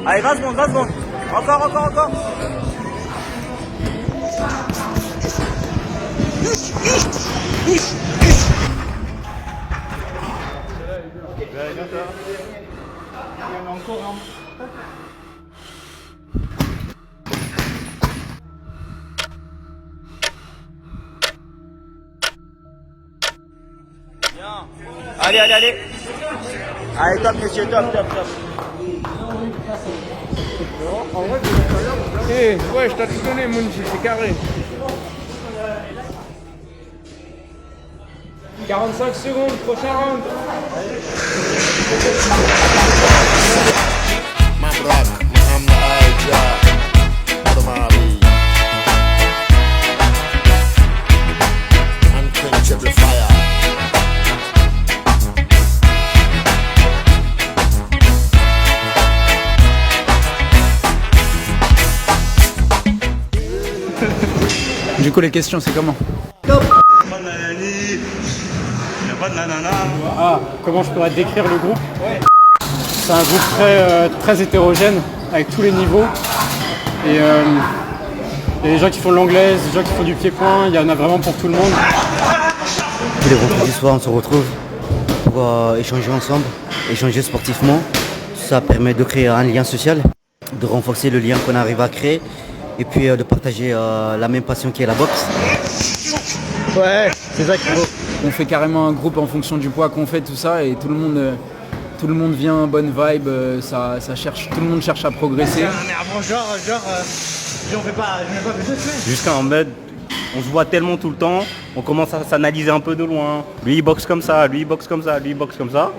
Allez, 20 secondes, 20 secondes. Encore, encore, encore. Allez, allez, allez. Allez, top, messieurs, top, top, top. Eh, ouais, je t'ai tout donné, Mounchi, c'est carré. 45 secondes, prochain round. Du coup, les questions, c'est comment? Ah, comment je pourrais décrire le groupe? C'est un groupe très hétérogène, avec tous les niveaux. Et il y a des gens qui font de l'anglaise, des gens qui font du pied-point, il y en a vraiment pour tout le monde. Tous les vendredis soirs, on se retrouve pour échanger ensemble, échanger sportivement. Ça permet de créer un lien social, de renforcer le lien qu'on arrive à créer et puis de partager la même passion qui est la boxe. Ouais, c'est ça qu'il faut. On fait carrément un groupe en fonction du poids qu'on fait, tout ça, et tout le monde vient, bonne vibe, tout le monde cherche à progresser. On fait pas besoin de faire. Jusqu'à en mode, on se voit tellement tout le temps, on commence à s'analyser un peu de loin. Lui il boxe comme ça, lui il boxe comme ça, lui il boxe comme ça.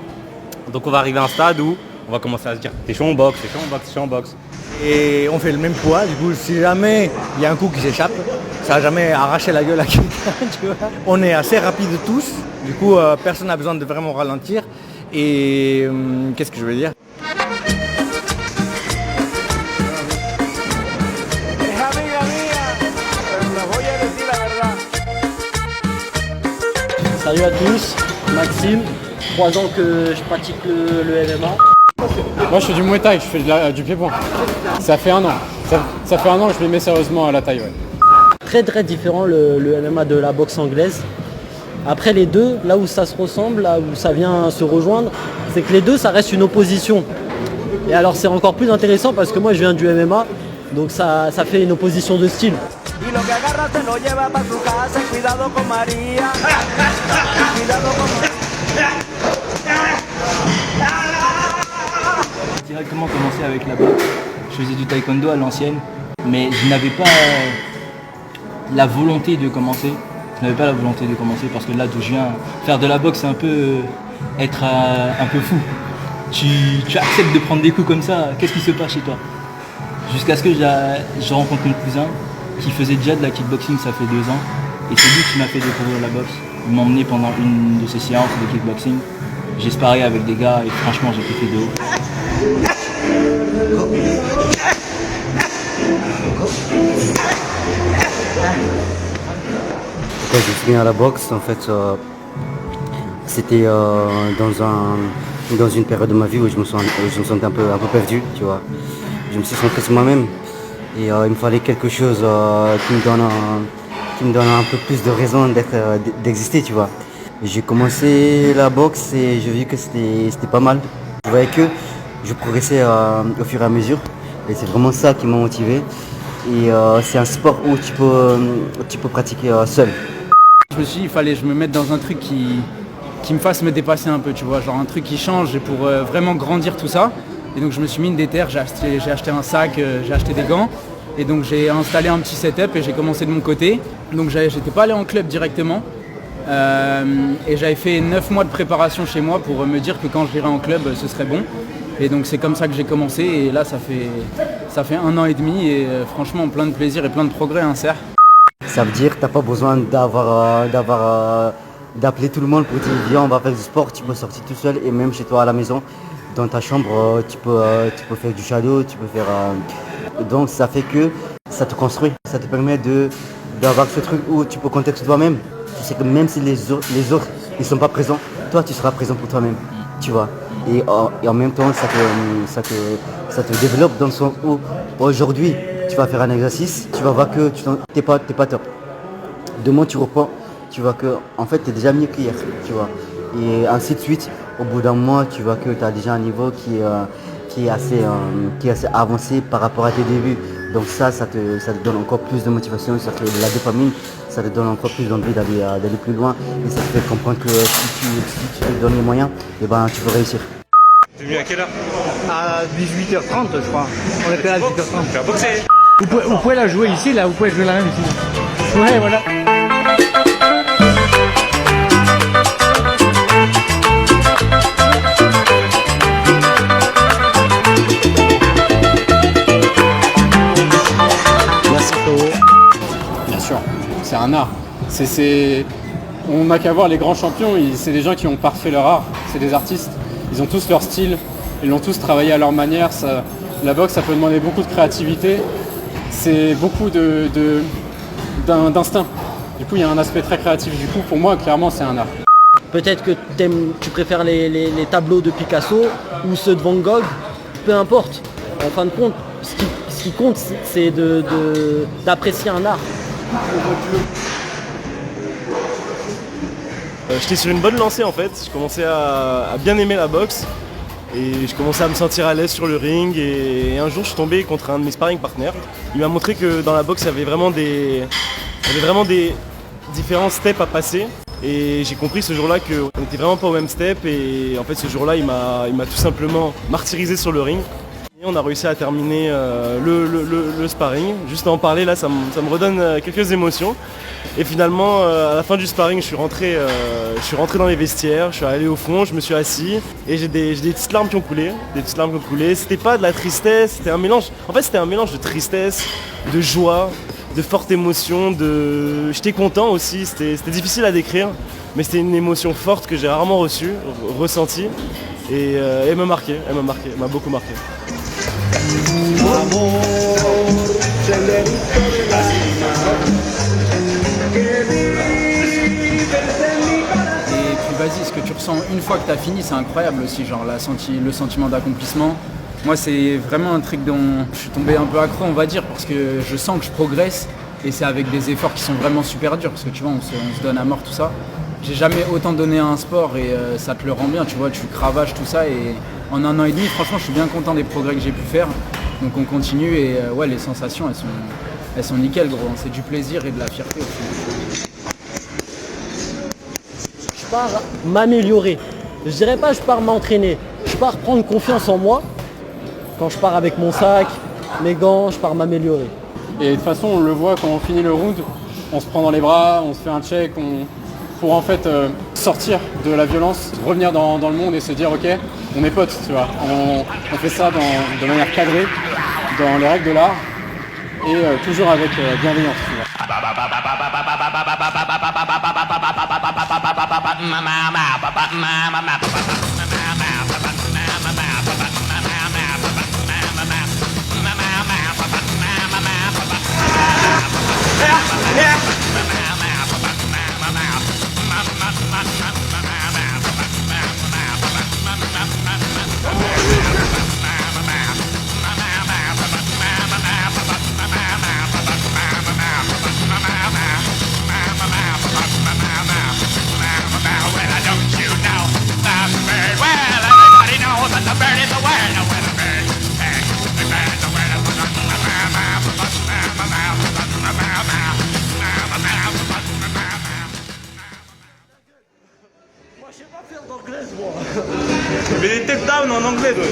Donc on va arriver à un stade où on va commencer à se dire t'es chaud en boxe, t'es chaud en boxe, t'es chaud en boxe. Et on fait le même poids, du coup si jamais il y a un coup qui s'échappe, ça va jamais arracher la gueule à quelqu'un, tu vois. On est assez rapides tous, du coup personne n'a besoin de vraiment ralentir. Et qu'est-ce que je veux dire? Salut à tous, Maxime, 3 ans que je pratique le MMA. Moi, je fais du Muay Thai, je fais du pied-point. Ça fait 1 an. Ça fait 1 an que je me mets sérieusement à la taille, ouais. Très différent le MMA de la boxe anglaise. Après les deux, là où ça se ressemble, là où ça vient se rejoindre, c'est que les deux, ça reste une opposition. Et alors c'est encore plus intéressant parce que moi je viens du MMA, donc ça fait une opposition de style. J'ai directement commencé avec la boxe. Je faisais du taekwondo à l'ancienne, mais je n'avais pas la volonté de commencer. Je n'avais pas la volonté de commencer parce que là d'où je viens, faire de la boxe c'est un peu être un peu fou. Tu acceptes de prendre des coups comme ça, qu'est-ce qui se passe chez toi? Jusqu'à ce que je rencontre mon cousin qui faisait déjà de la kickboxing, ça fait 2 ans. Et c'est lui qui m'a fait découvrir la boxe. Il m'a emmené pendant une de ses séances de kickboxing. J'ai sparé avec des gars et franchement j'ai kiffé de haut. Quand je suis venu à la boxe, en fait, c'était dans une période de ma vie où je me sentais un peu perdu, tu vois. Je me suis centré sur moi-même et il me fallait quelque chose qui me donne un peu plus de raison d'exister, tu vois. J'ai commencé la boxe et j'ai vu que c'était pas mal. Je voyais que je progressais au fur et à mesure et c'est vraiment ça qui m'a motivé. Et c'est un sport où tu peux pratiquer seul. Je me suis dit, il fallait que je me mette dans un truc qui me fasse me dépasser un peu, tu vois, genre un truc qui change pour vraiment grandir tout ça. Et donc je me suis mis une déterre, j'ai acheté un sac, j'ai acheté des gants. Et donc j'ai installé un petit setup et j'ai commencé de mon côté. Donc j'étais pas allé en club directement. Et j'avais fait 9 mois de préparation chez moi pour me dire que quand j'irai en club, ce serait bon. Et donc c'est comme ça que j'ai commencé et là ça fait 1 an et demi et franchement plein de plaisir et plein de progrès, hein, Serre. Ça veut dire que tu n'as pas besoin d'appeler tout le monde pour dire viens on va faire du sport, tu peux sortir tout seul et même chez toi à la maison, dans ta chambre, tu peux faire du shadow, tu peux faire... Donc ça fait que ça te construit, ça te permet d'avoir ce truc où tu peux compter sur toi-même. Tu sais que même si les autres ne sont pas présents, toi tu seras présent pour toi-même, tu vois. Et en même temps ça ça te développe dans le sens où aujourd'hui tu vas faire un exercice, tu vas voir que tu n'es pas top. Demain tu reprends, tu vois que en fait tu es déjà mieux qu'hier, tu vois. Et ainsi de suite, au bout d'un mois, tu vois que tu as déjà un niveau qui est assez avancé par rapport à tes débuts. Donc ça te donne encore plus de motivation, ça fait la dopamine, ça te donne encore plus d'envie d'aller plus loin et ça te fait comprendre que si tu te donnes les moyens, eh ben, tu peux réussir. T'es venu à quelle heure? À 18h30 je crois. On était là à 18h30. Tu vas boxer. Vous pouvez la jouer ici, là, vous pouvez jouer la même ici. Ouais, voilà. Bien sûr, c'est un art. On n'a qu'à voir les grands champions, c'est des gens qui ont parfait leur art, c'est des artistes. Ils ont tous leur style, ils l'ont tous travaillé à leur manière. La boxe, ça peut demander beaucoup de créativité, c'est beaucoup d'instinct. Du coup, il y a un aspect très créatif. Du coup, pour moi, clairement, c'est un art. Peut-être que tu préfères les tableaux de Picasso ou ceux de Van Gogh, peu importe. En fin de compte, ce qui compte, c'est d'apprécier un art. J'étais sur une bonne lancée en fait, je commençais à bien aimer la boxe et je commençais à me sentir à l'aise sur le ring et un jour je suis tombé contre un de mes sparring partners. Il m'a montré que dans la boxe il y avait vraiment des différents steps à passer et j'ai compris ce jour-là qu'on n'était vraiment pas au même step et en fait ce jour-là il m'a tout simplement martyrisé sur le ring. Et on a réussi à terminer le sparring. Juste à en parler là ça me redonne quelques émotions. Et finalement à la fin du sparring je suis rentré dans les vestiaires, je suis allé au fond, je me suis assis et j'ai des petites larmes qui ont coulé. C'était pas de la tristesse, c'était un mélange de tristesse, de joie, de forte émotion, j'étais content aussi, c'était difficile à décrire, mais c'était une émotion forte que j'ai rarement ressentie et elle m'a marqué, elle m'a beaucoup marqué. Et puis vas-y, ce que tu ressens une fois que tu as fini, c'est incroyable aussi, genre le sentiment d'accomplissement. Moi, c'est vraiment un truc dont je suis tombé un peu accro, on va dire, parce que je sens que je progresse et c'est avec des efforts qui sont vraiment super durs, parce que tu vois, on se donne à mort tout ça. J'ai jamais autant donné à un sport et ça te le rend bien, tu vois, tu cravaches tout ça et en 1 an et demi, franchement, je suis bien content des progrès que j'ai pu faire. Donc on continue et ouais, les sensations, elles sont nickel, gros. C'est du plaisir et de la fierté au final. Je pars m'améliorer. Je dirais pas je pars m'entraîner. Je pars prendre confiance en moi. Quand je pars avec mon sac, mes gants, je pars m'améliorer. Et de toute façon, on le voit quand on finit le round, on se prend dans les bras, on se fait un check, pour en fait sortir de la violence, revenir dans le monde et se dire ok, on est potes, tu vois. On fait ça de manière cadrée, dans les règles de l'art et toujours avec bienveillance, tu vois. Mais des takedowns en anglais, toi.